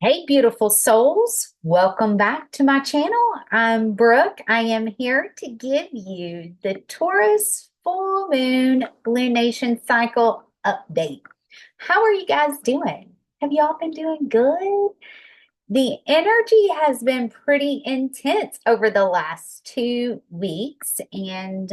Hey, beautiful souls. Welcome back to my channel. I'm Brooke. I am here to give you the Taurus Full Moon Lunation Cycle update. How are you guys doing? Have y'all been doing good? The energy has been pretty intense over the last 2 weeks, and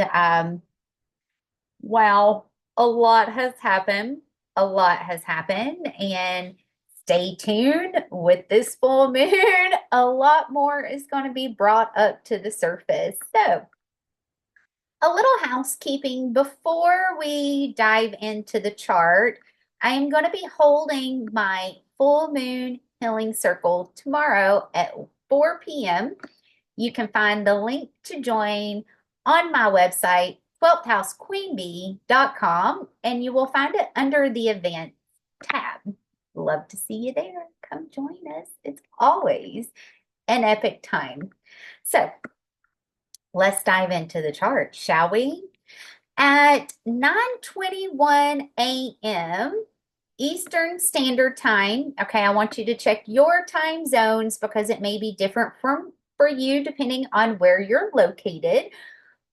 wow, a lot has happened. A lot has happened, and stay tuned with this full moon. A lot more is going to be brought up to the surface. So, a little housekeeping before we dive into the chart. I am going to be holding my full moon healing circle tomorrow at 4 p.m. You can find the link to join on my website, 12thhousequeenbee.com, and you will find it under the events tab. Love to see you there. Come join us. It's always an epic time. So let's dive into the chart, shall we? At 9:21 a.m. Eastern Standard Time. Okay, I want you to check your time zones because it may be different for you depending on where you're located.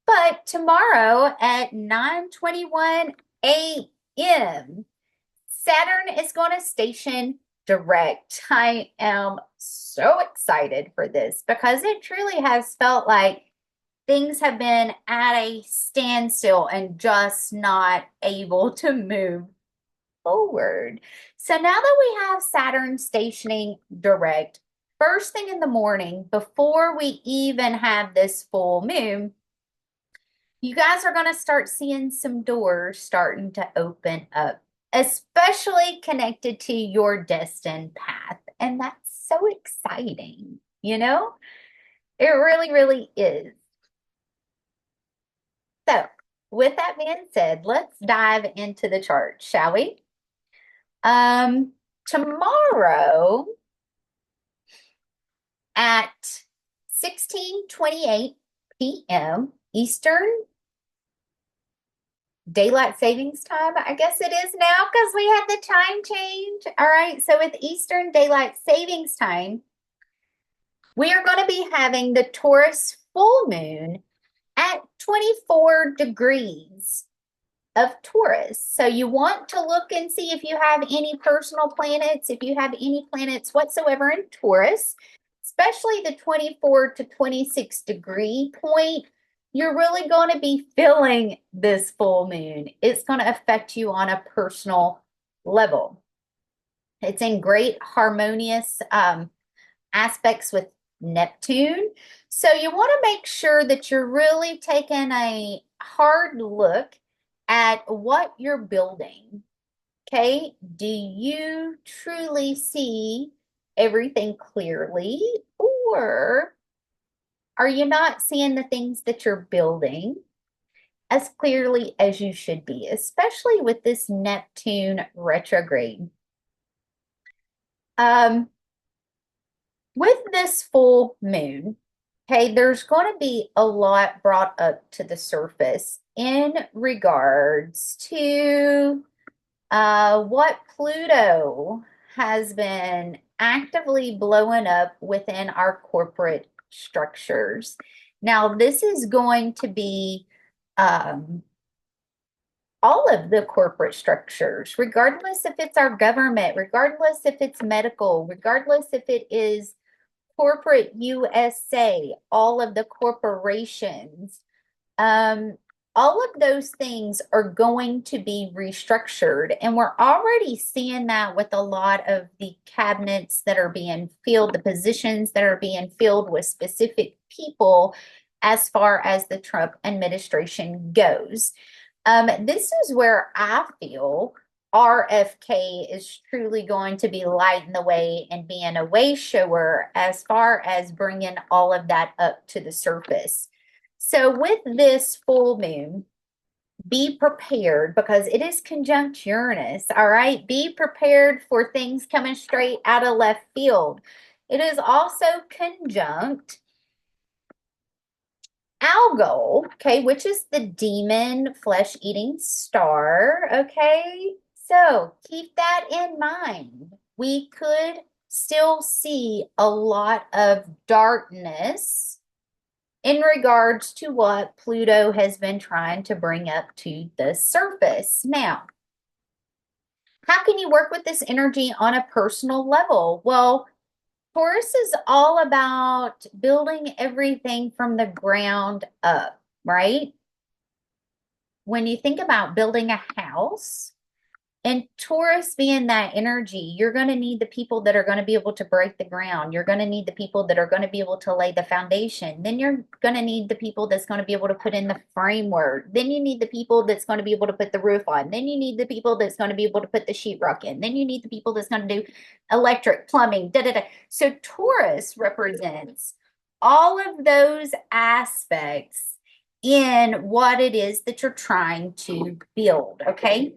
But tomorrow at 9:21 a.m., Saturn is going to station direct. I am so excited for this because it truly has felt like things have been at a standstill and just not able to move forward. So now that we have Saturn stationing direct, first thing in the morning, before we even have this full moon, you guys are going to start seeing some doors starting to open up, especially connected to your destined path. And that's so exciting, you know? It really, really is. So, with that being said, let's dive into the chart, shall we? Tomorrow at 16:28 p.m. Eastern Daylight Savings Time, I guess it is now because we had the time change. All right, so with Eastern Daylight Savings Time, we are going to be having the Taurus full moon at 24 degrees of Taurus. So you want to look and see if you have any personal planets, if you have any planets whatsoever in Taurus, especially the 24 to 26 degree point. You're really going to be feeling this full moon. It's going to affect you on a personal level. It's in great harmonious aspects with Neptune. So you want to make sure that you're really taking a hard look at what you're building. Okay, do you truly see everything clearly, or are you not seeing the things that you're building as clearly as you should be, especially with this Neptune retrograde? Um, with this full moon, okay, there's going to be a lot brought up to the surface in regards to what Pluto has been actively blowing up within our corporate structures. Now, this is going to be um, all of the corporate structures, regardless if it's our government, regardless if it's medical, regardless if it is corporate USA, all of the corporations, um, all of those things are going to be restructured. And we're already seeing that with a lot of the cabinets that are being filled, the positions that are being filled with specific people as far as the Trump administration goes. This is where I feel RFK is truly going to be lighting the way and being a way shower as far as bringing all of that up to the surface. So with this full moon, be prepared because it is conjunct Uranus, all right? Be prepared for things coming straight out of left field. It is also conjunct Algol, okay, which is the demon flesh-eating star, okay? So keep that in mind. We could still see a lot of darkness in regards to what Pluto has been trying to bring up to the surface. Now, how can you work with this energy on a personal level? Well, Taurus is all about building everything from the ground up, right? When you think about building a house, and Taurus being that energy, you're going to need the people that are going to be able to break the ground. You're going to need the people that are going to be able to lay the foundation. Then you're going to need the people that's going to be able to put in the framework. Then you need the people that's going to be able to put the roof on. Then you need the people that's going to be able to put the sheetrock in. Then you need the people that's going to do electric, plumbing, da da da. So Taurus represents all of those aspects in what it is that you're trying to build, okay?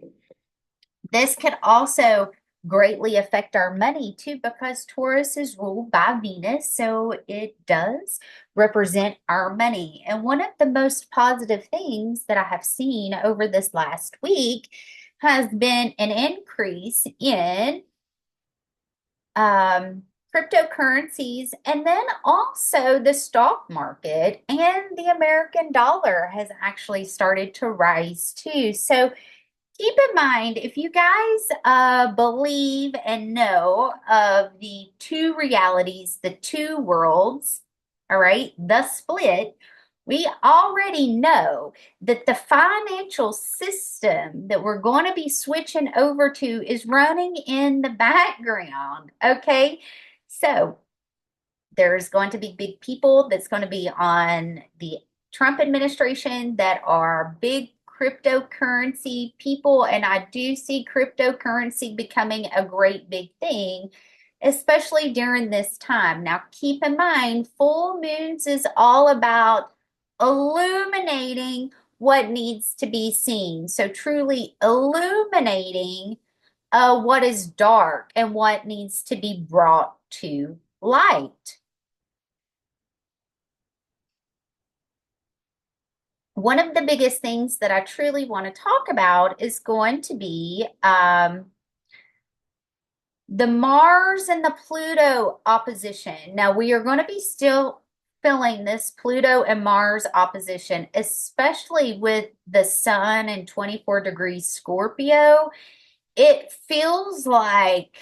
This could also greatly affect our money too, because Taurus is ruled by Venus, so it does represent our money. And one of the most positive things that I have seen over this last week has been an increase in cryptocurrencies, and then also the stock market and the American dollar has actually started to rise too. So keep in mind, if you guys believe and know of the two realities, the two worlds, all right, the split, we already know that the financial system that we're going to be switching over to is running in the background, okay? So there's going to be big people that's going to be on the Trump administration that are big cryptocurrency people, and I do see cryptocurrency becoming a great big thing, especially during this time. Now, keep in mind, full moons is all about illuminating what needs to be seen. So truly illuminating what is dark and what needs to be brought to light. One of the biggest things that I truly want to talk about is going to be the Mars and the Pluto opposition. Now, we are going to be still feeling this Pluto and Mars opposition, especially with the Sun in 24 degrees Scorpio. It feels like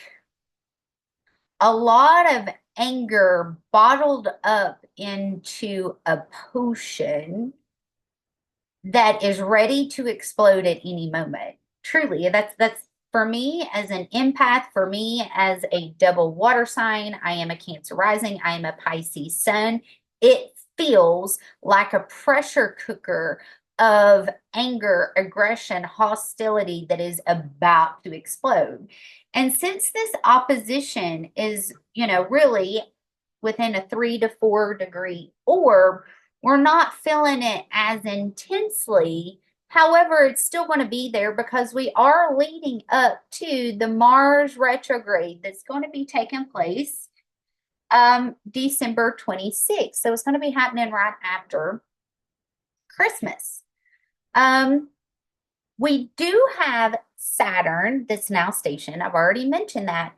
a lot of anger bottled up into a potion that is ready to explode at any moment. Truly, that's for me as an empath, for me as a double water sign. I am a Cancer rising, I am a Pisces sun. It feels like a pressure cooker of anger, aggression, hostility that is about to explode. And since this opposition is, really within a 3 to 4 degree orb, we're not feeling it as intensely. However, it's still going to be there because we are leading up to the Mars retrograde that's going to be taking place December 26th. So it's going to be happening right after Christmas. We do have Saturn that's now stationed. I've already mentioned that.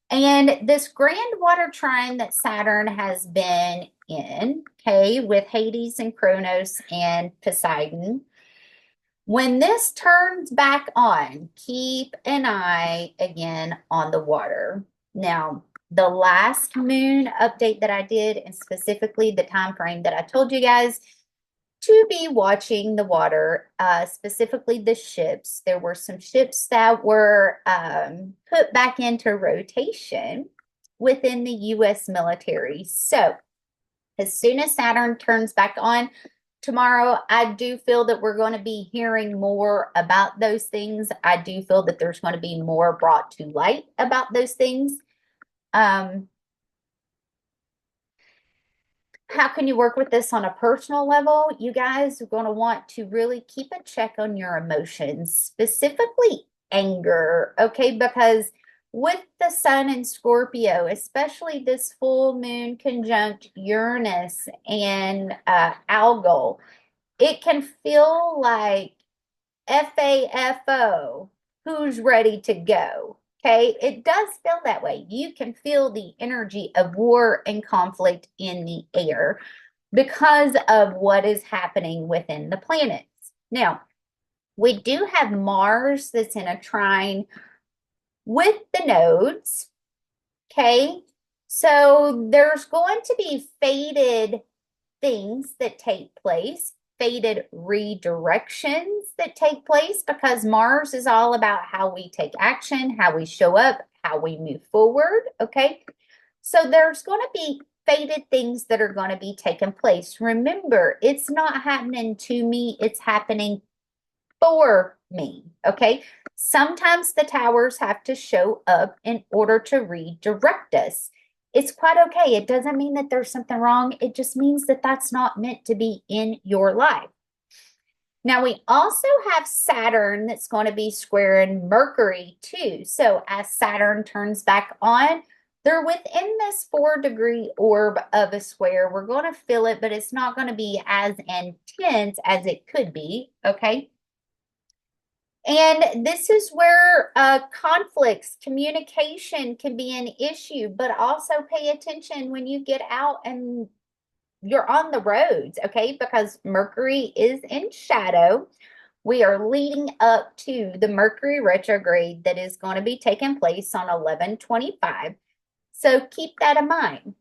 And this grand water trine that Saturn has been in, okay, with Hades and Kronos and Poseidon, when this turns back on, keep an eye again on the water. Now, the last moon update that I did, and specifically the time frame that I told you guys to be watching the water, specifically the ships. There were some ships that were put back into rotation within the U.S. military. So as soon as Saturn turns back on tomorrow, I do feel that we're going to be hearing more about those things. I do feel that there's going to be more brought to light about those things. How can you work with this on a personal level? You guys are going to want to really keep a check on your emotions, specifically anger, okay? Because with the Sun in Scorpio, especially this full moon conjunct Uranus and Algol, it can feel like FAFO, who's ready to go? Okay, it does feel that way. You can feel the energy of war and conflict in the air because of what is happening within the planets. Now, we do have Mars that's in a trine with the nodes. Okay, so there's going to be fated things that take place, fated redirections that take place, because Mars is all about how we take action, how we show up, how we move forward. Okay, so there's going to be fated things that are going to be taking place. Remember, it's not happening to me, it's happening for me. Okay, sometimes the towers have to show up in order to redirect us. It's quite okay. It doesn't mean that there's something wrong. It just means that that's not meant to be in your life. Now, we also have Saturn that's going to be squaring Mercury too. So as Saturn turns back on, they're within this 4-degree orb of a square. We're going to feel it, but it's not going to be as intense as it could be. Okay. And this is where conflicts, communication can be an issue, but also pay attention when you get out and you're on the roads, okay? Because Mercury is in shadow. We are leading up to the Mercury retrograde that is going to be taking place on 11/25. So keep that in mind.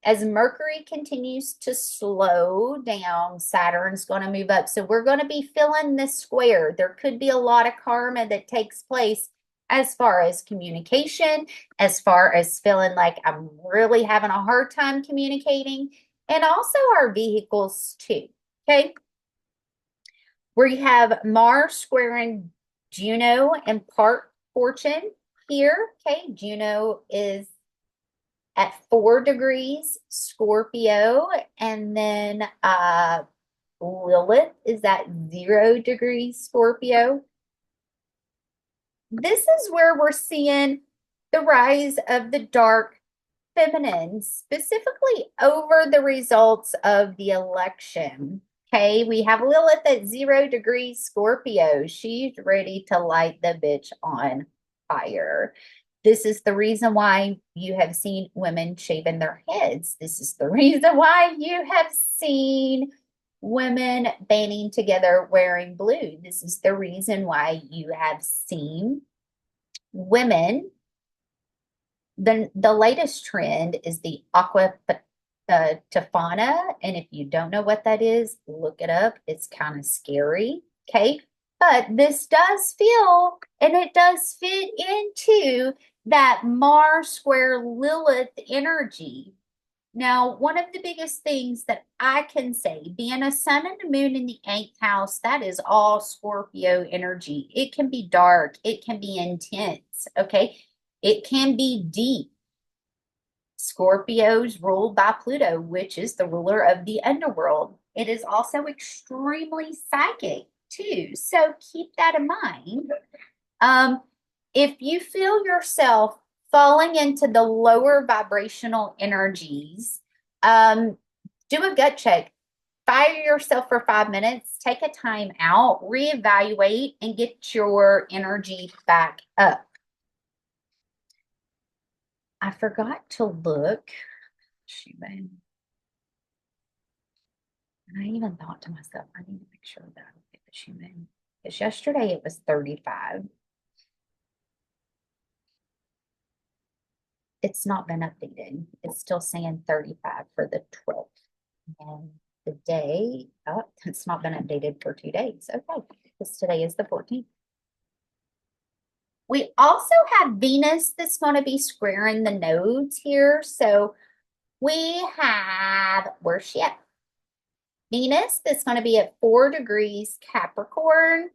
As Mercury continues to slow down, Saturn's going to move up. So we're going to be filling this square. There could be a lot of karma that takes place as far as communication, as far as feeling like I'm really having a hard time communicating, and also our vehicles too. Okay. We have Mars squaring Juno and part fortune here. Okay. Juno is at 4 degrees Scorpio, and then Lilith is at 0 degrees Scorpio. This is where we're seeing the rise of the dark feminine, specifically over the results of the election. Okay, we have Lilith at 0 degrees Scorpio. She's ready to light the bitch on fire. This is the reason why you have seen women shaving their heads. This is the reason why you have seen women banding together wearing blue. This is the reason why you have seen women. The latest trend is the aqua tofana, and if you don't know what that is, look it up. It's kind of scary, okay? But this does feel, and it does fit into that Mars square Lilith energy. Now, one of the biggest things that I can say, being a sun and a moon in the 8th house, that is all Scorpio energy. It can be dark, it can be intense, okay? It can be deep. Scorpio's ruled by Pluto, which is the ruler of the underworld. It is also extremely psychic too. So keep that in mind. If you feel yourself falling into the lower vibrational energies, do a gut check. Fire yourself for 5 minutes, take a time out, reevaluate, and get your energy back up. I forgot to look. And I even thought to myself, I need to make sure that I get the Schumann. Because yesterday it was 35. It's not been updated. It's still saying 35 for the 12th. And the day, oh, it's not been updated for 2 days. Okay, because today is the 14th. We also have Venus that's going to be squaring the nodes here. So we have, where's she at? Venus that's going to be at 4 degrees Capricorn.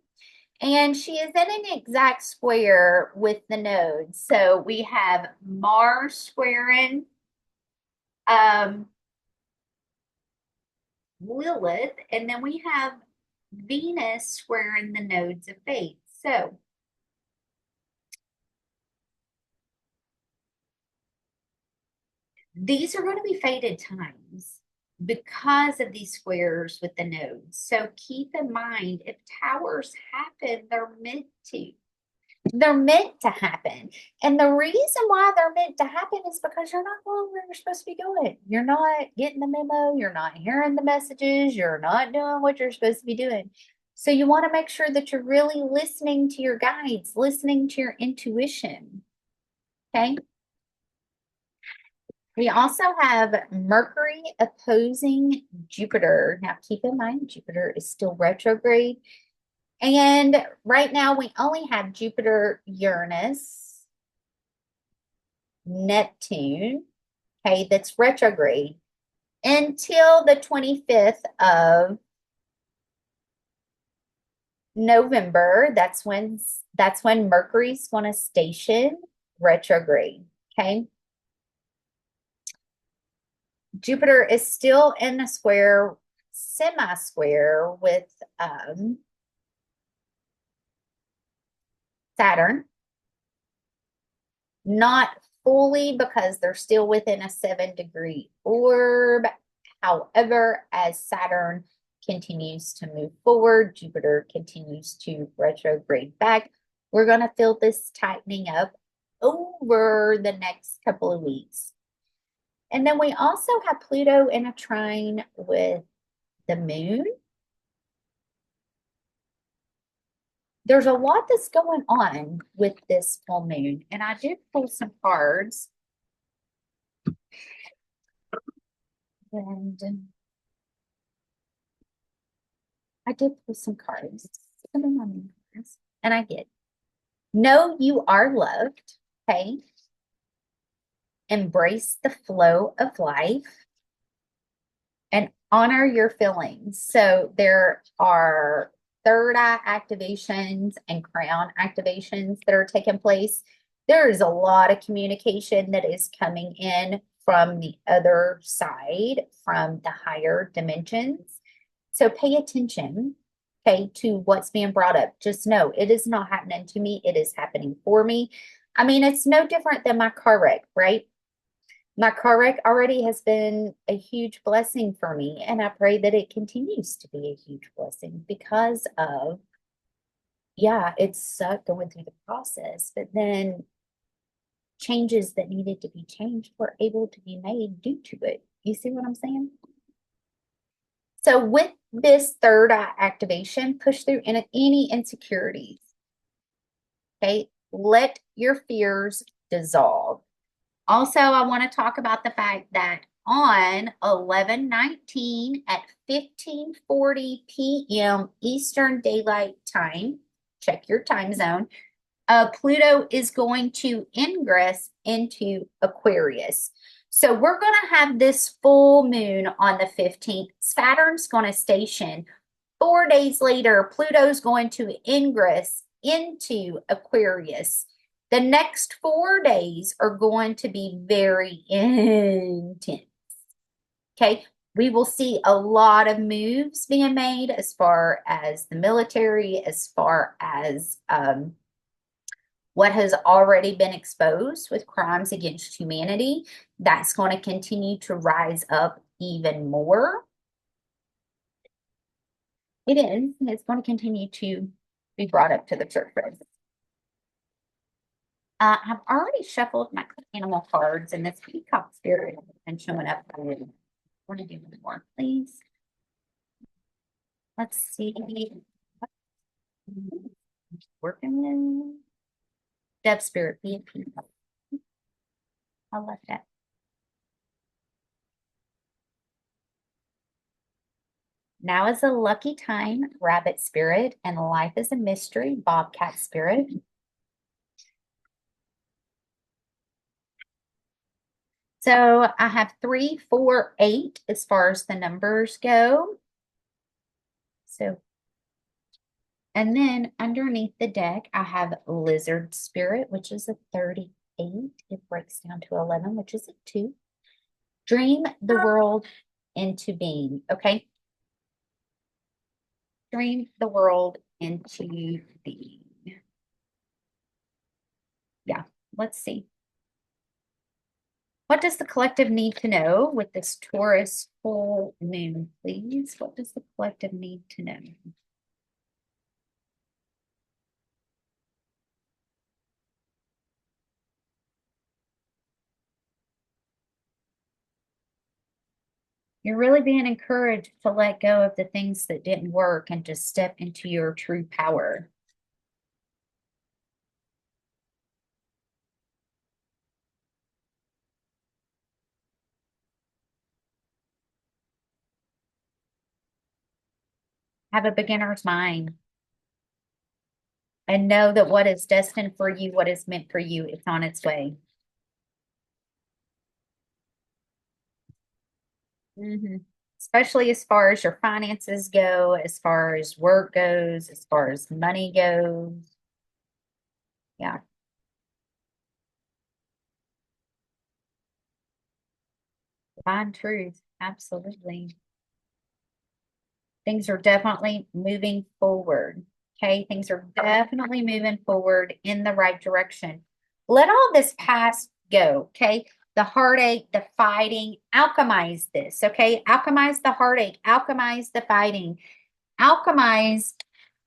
And she is in an exact square with the nodes. So we have Mars squaring Lilith, and then we have Venus squaring the nodes of fate. So these are going to be fated times because of these squares with the nodes. So keep in mind, if towers happen, they're meant to. They're meant to happen. And the reason why they're meant to happen is because you're not going where you're supposed to be going. You're not getting the memo. You're not hearing the messages. You're not doing what you're supposed to be doing. So you want to make sure that you're really listening to your guides, listening to your intuition. Okay. We also have Mercury opposing Jupiter. Now, keep in mind, Jupiter is still retrograde. And right now, we only have Jupiter, Uranus, Neptune, okay, that's retrograde until the 25th of November. That's when Mercury's going to station retrograde, okay? Jupiter is still in a square, semi-square with Saturn. Not fully because they're still within a 7-degree orb. However, as Saturn continues to move forward, Jupiter continues to retrograde back. We're going to feel this tightening up over the next couple of weeks. And then we also have Pluto in a trine with the moon. There's a lot that's going on with this full moon, and I did pull some cards. And I did pull some cards. And I get, know you are loved, okay? Embrace the flow of life and honor your feelings. So there are third eye activations and crown activations that are taking place. There is a lot of communication that is coming in from the other side, from the higher dimensions. So pay attention, okay, to what's being brought up. Just know it is not happening to me. It is happening for me. I mean, it's no different than my car wreck, right? My car wreck already has been a huge blessing for me, and I pray that it continues to be a huge blessing because of, yeah, it sucked going through the process, but then changes that needed to be changed were able to be made due to it. You see what I'm saying? So with this third eye activation, push through any insecurities. Okay, let your fears dissolve. Also, I want to talk about the fact that on 11/19 at 15:40 p.m. Eastern Daylight Time, check your time zone, Pluto is going to ingress into Aquarius. So we're going to have this full moon on the 15th. Saturn's going to station. 4 days later, Pluto's going to ingress into Aquarius. The next 4 days are going to be very intense. Okay, we will see a lot of moves being made as far as the military, as far as what has already been exposed with crimes against humanity. That's going to continue to rise up even more. It is. It's going to continue to be brought up to the surface. I've already shuffled my animal cards, and this peacock spirit has been showing up. I want to do one more, please. Let's see. Working with Dove Spirit, be a peacock. I love that. Now is a lucky time, Rabbit Spirit, and Life is a Mystery, Bobcat Spirit. So I have 3, 4, 8 as far as the numbers go. So, and then underneath the deck, I have Lizard Spirit, which is a 38. It breaks down to 11, which is a 2. Dream the world into being, okay? Dream the world into being. Yeah, let's see. What does the collective need to know with this Taurus full moon, please? What does the collective need to know? You're really being encouraged to let go of the things that didn't work and to step into your true power. Have a beginner's mind and know that what is destined for you, what is meant for you, it's on its way. Especially as far as your finances go, as far as work goes, as far as money goes. Yeah. Divine truth. Absolutely. Things are definitely moving forward. Okay. Things are definitely moving forward in the right direction. Let all this past go. Okay. The heartache, the fighting, alchemize this. Okay. Alchemize the heartache, alchemize the fighting, alchemize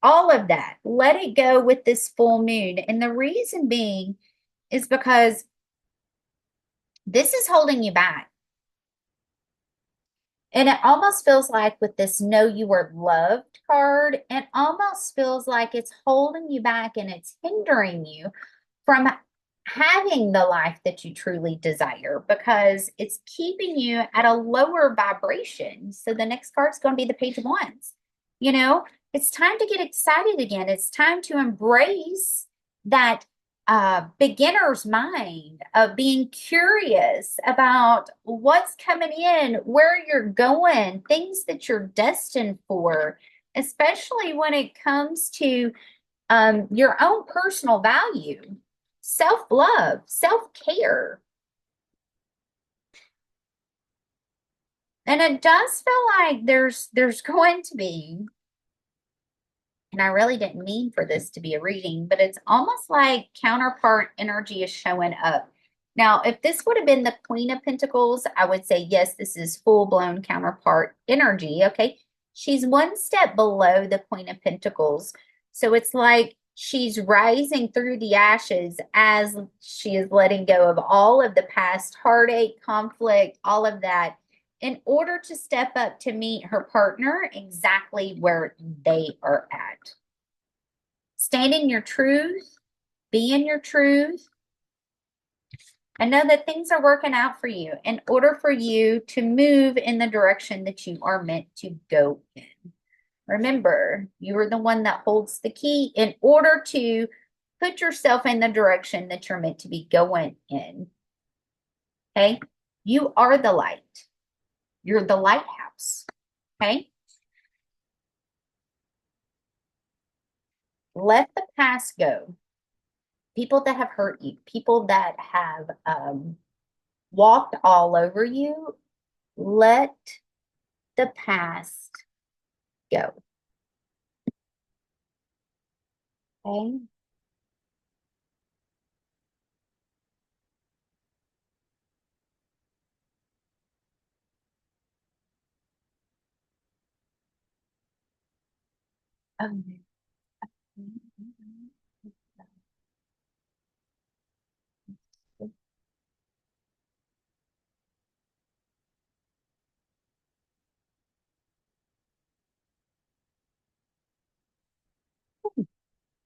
all of that. Let it go with this full moon. And the reason being is because this is holding you back. And it almost feels like with this know you are loved card, it almost feels like it's holding you back and it's hindering you from having the life that you truly desire because it's keeping you at a lower vibration. So the next card's going to be the Page of Wands. You know, it's time to get excited again. It's time to embrace that beginner's mind of being curious about what's coming in, where you're going, things that you're destined for, especially when it comes to your own personal value, self-love, self-care. And it does feel like there's going to be, and I really didn't mean for this to be a reading, but it's almost like counterpart energy is showing up. Now, if this would have been the Queen of Pentacles, I would say, yes, this is full-blown counterpart energy, okay? She's one step below the Queen of Pentacles. So it's like she's rising through the ashes as she is letting go of all of the past heartache, conflict, all of that, in order to step up to meet her partner exactly where they are at. Stand in your truth, be in your truth, and know that things are working out for you in order for you to move in the direction that you are meant to go in. Remember, you are the one that holds the key in order to put yourself in the direction that you're meant to be going in. Okay? You are the light. You're the lighthouse. Okay? Let the past go. People that have hurt you, people that have walked all over you, let the past go. Okay?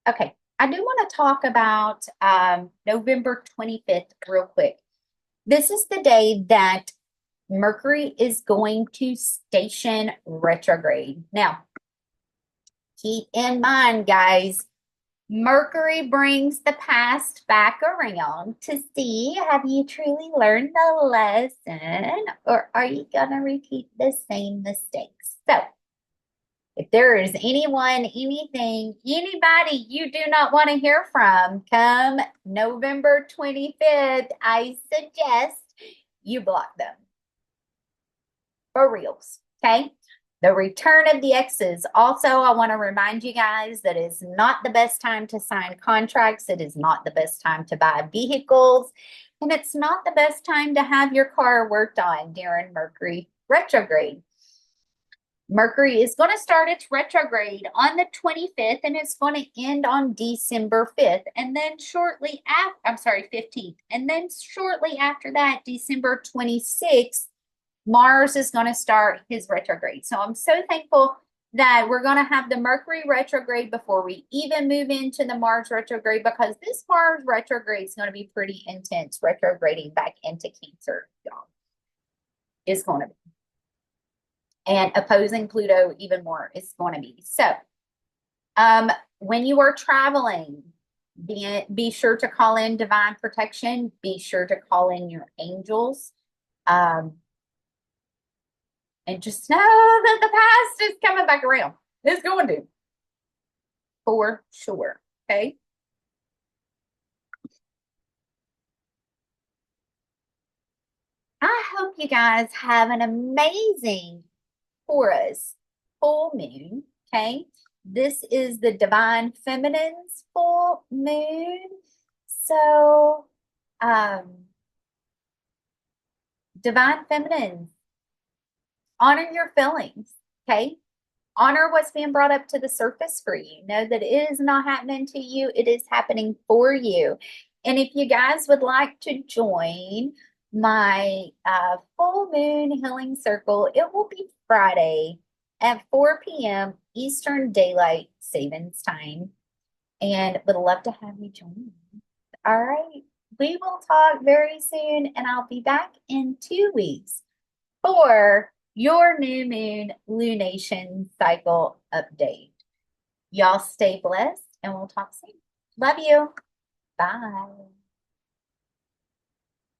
Okay, I do want to talk about November 25th real quick. This is the day that Mercury is going to station retrograde. Now, keep in mind, guys, Mercury brings the past back around to see, have you truly learned the lesson or are you going to repeat the same mistakes? So, if there is anyone, anything, anybody you do not want to hear from come November 25th, I suggest you block them. For reals, okay? The return of the exes. Also, I want to remind you guys that it's not the best time to sign contracts. It is not the best time to buy vehicles. And it's not the best time to have your car worked on during Mercury retrograde. Mercury is going to start its retrograde on the 25th and it's going to end on December 5th. And then shortly after, I'm sorry, 15th. And then shortly after that, December 26th, Mars is going to start his retrograde. So I'm so thankful that we're going to have the Mercury retrograde before we even move into the Mars retrograde, because this Mars retrograde is going to be pretty intense, retrograding back into Cancer, y'all. Is going to be. And opposing Pluto even more is going to be. So when you are traveling, be sure to call in divine protection. Be sure to call in your angels. And just know that the past is coming back around. It's going to. For sure. Okay. I hope you guys have an amazing Taurus full moon. Okay. This is the Divine Feminine's full moon. So, Divine Feminines, honor your feelings. Okay. Honor what's being brought up to the surface for you. Know that it is not happening to you. It is happening for you. And if you guys would like to join my full moon healing circle, it will be Friday at 4 p.m. Eastern Daylight Savings Time. And would love to have you join. All right. We will talk very soon, and I'll be back in 2 weeks for your new moon lunation cycle update. Y'all stay blessed, and we'll talk soon. Love you. Bye.